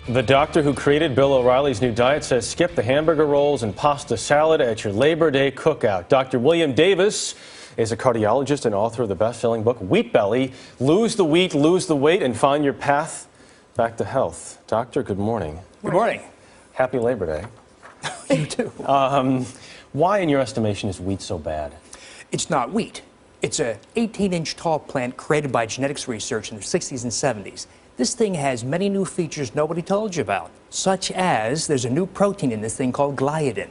The doctor who created Bill O'Reilly's new diet says skip the hamburger rolls and pasta salad at your Labor Day cookout. Dr. William Davis is a cardiologist and author of the best-selling book, Wheat Belly, Lose the Wheat, Lose the Weight, and Find Your Path Back to Health. Doctor, good morning. Good morning. Happy Labor Day. You too. Why, in your estimation, is wheat so bad? It's not wheat. It's an 18-inch tall plant created by genetics research in the 60s and 70s. This thing has many new features nobody told you about, such as there's a new protein in this thing called gliadin.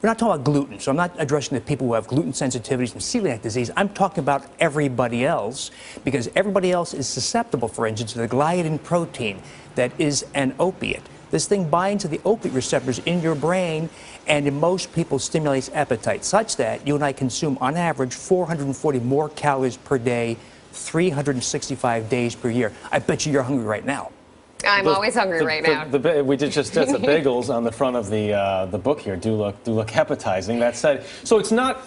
We're not talking about gluten, so I'm not addressing the people who have gluten sensitivities and celiac disease. I'm talking about everybody else, because everybody else is susceptible, for instance, to the gliadin protein that is an opiate. This thing binds to the opiate receptors in your brain, and in most people stimulates appetite, such that you and I consume, on average, 440 more calories per day, 365 days per year. I bet you're hungry right now. I'm always hungry right now. We did just the bagels on the front of the book here do look appetizing. That said, so it's not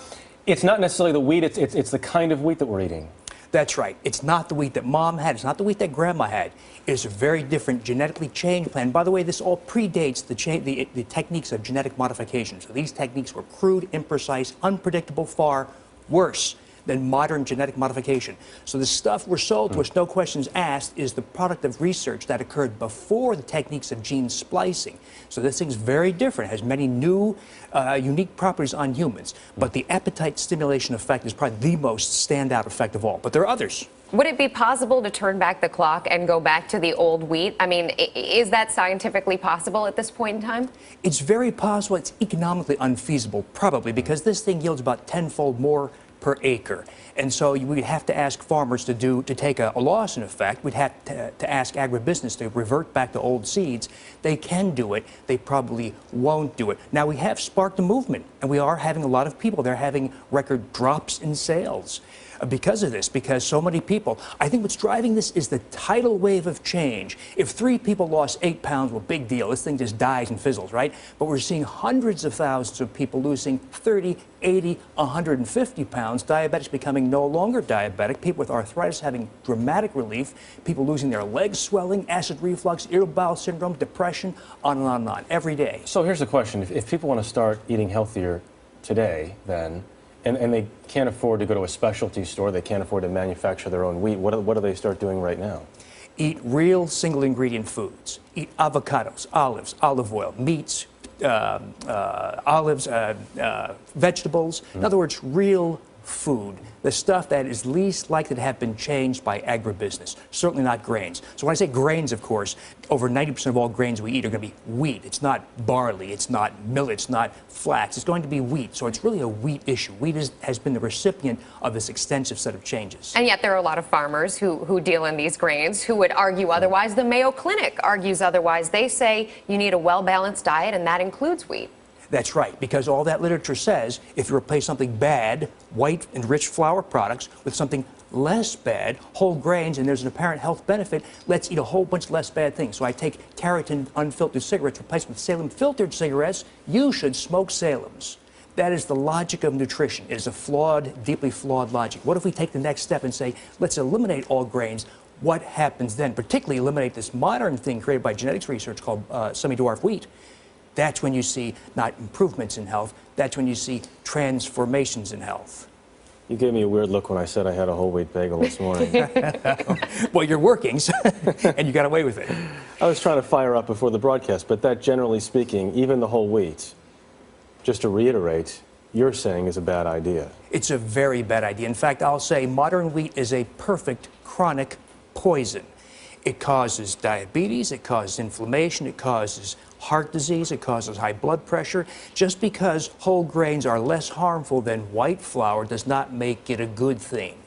necessarily the wheat. It's the kind of wheat that we're eating. That's right. It's not the wheat that Mom had. It's not the wheat that Grandma had. It's a very different genetically changed plant. By the way, this all predates the techniques of genetic modification. So these techniques were crude, imprecise, unpredictable, far worse than modern genetic modification. So the stuff we're sold to us, no questions asked, is the product of research that occurred before the techniques of gene splicing. So this thing's very different, has many new, unique properties on humans. But the appetite stimulation effect is probably the most standout effect of all. But there are others. Would it be possible to turn back the clock and go back to the old wheat? I mean, is that scientifically possible at this point in time? It's very possible. It's economically unfeasible, probably, because this thing yields about tenfold more per acre. And so we'd have to ask farmers to take a loss in effect. We'd have to ask agribusiness to revert back to old seeds. They can do it. They probably won't do it. Now, we have sparked a movement, and we are having a lot of people. They're having record drops in sales because of this, because so many people. I think what's driving this is the tidal wave of change. If 3 people lost 8 pounds, well, big deal. This thing just dies and fizzles, right? But we're seeing hundreds of thousands of people losing 30, 80, 150 pounds, diabetics becoming no longer diabetic, people with arthritis having dramatic relief, people losing their legs swelling, acid reflux, irritable bowel syndrome, depression, on and on and on, every day. So here's the question. If people want to start eating healthier today, then, and they can't afford to go to a specialty store, they can't afford to manufacture their own wheat, what do they start doing right now? Eat real single ingredient foods. Eat avocados, olives, olive oil, meats, olives, vegetables. In other words, real food. The stuff that is least likely to have been changed by agribusiness. Certainly not grains. So when I say grains, of course, over 90% of all grains we eat are going to be wheat. It's not barley. It's not millet. It's not flax. It's going to be wheat. So it's really a wheat issue. Wheat has been the recipient of this extensive set of changes. And yet there are a lot of farmers who deal in these grains who would argue otherwise. The Mayo Clinic argues otherwise. They say you need a well-balanced diet, and that includes wheat. That's right, because all that literature says if you replace something bad, white and rich flour products, with something less bad, whole grains, and there's an apparent health benefit, let's eat a whole bunch less bad things. So I take Tareyton unfiltered cigarettes replaced with Salem filtered cigarettes. You should smoke Salems. That is the logic of nutrition. It is a flawed, deeply flawed logic. What if we take the next step and say, let's eliminate all grains? What happens then? Particularly eliminate this modern thing created by genetics research called semi-dwarf wheat. That's when you see not improvements in health, that's when you see transformations in health. You gave me a weird look when I said I had a whole wheat bagel this morning. Well, you're working, and you got away with it. I was trying to fire up before the broadcast, but that, generally speaking, even the whole wheat, just to reiterate, you're saying is a bad idea. It's a very bad idea. In fact, I'll say modern wheat is a perfect chronic poison. It causes diabetes, it causes inflammation, it causes heart disease, it causes high blood pressure. Just because whole grains are less harmful than white flour does not make it a good thing.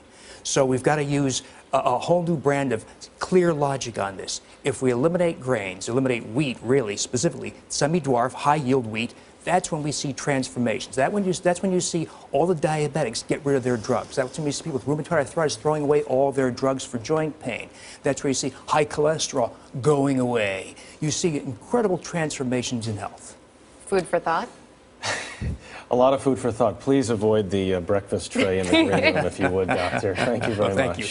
So we've got to use a whole new brand of clear logic on this. If we eliminate grains, eliminate wheat really, specifically semi-dwarf, high-yield wheat, that's when we see transformations. That's when you see all the diabetics get rid of their drugs. That's when you see people with rheumatoid arthritis throwing away all their drugs for joint pain. That's where you see high cholesterol going away. You see incredible transformations in health. Food for thought? A lot of food for thought. Please avoid the breakfast tray in the green room if you would, Doctor. Thank you very much. Thank you.